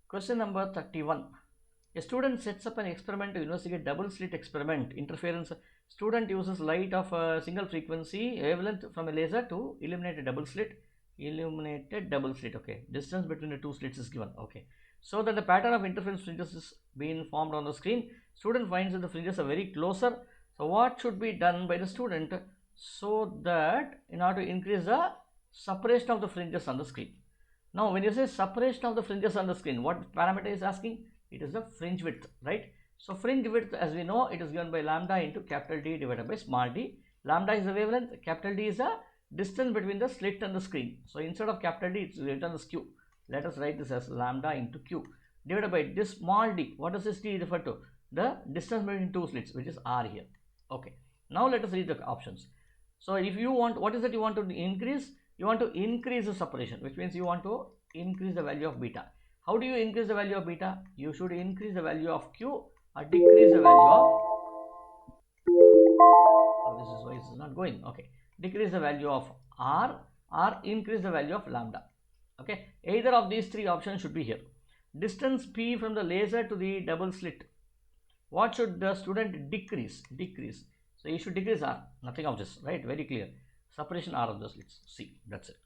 Question number 31. A student sets up an experiment to investigate double slit experiment. Interference. Student uses light of a single frequency wavelength from a laser to illuminate a double slit. Illuminated double slit. Okay. Distance between the two slits is given. Okay. So that the pattern of interference fringes is being formed on the screen. Student finds that the fringes are very closer. So what should be done by the student so that in order to increase the separation of the fringes on the screen? Now, when you say separation of the fringes on the screen, what parameter is asking? It is the fringe width, right? So, fringe width, as we know, it is given by lambda into capital D divided by small d. Lambda is the wavelength, capital D is the distance between the slit and the screen. So, instead of capital D, it's written as Q. Let us write this as lambda into Q divided by this small d. What does this d refer to? The distance between two slits, which is R here. Okay. Now, let us read the options. So, if you want, what is it you want to increase? You want to increase the separation, which means you want to increase the value of beta. How do you increase the value of beta? You should increase the value of Q or decrease the value of, this is why it's not going, okay, decrease the value of R or increase the value of lambda. Okay, either of these three options should be here. Distance P from the laser to the double slit. What should the student decrease? So you should decrease R, nothing of this, right? Very clear. Separation R of the slits. C, that's it.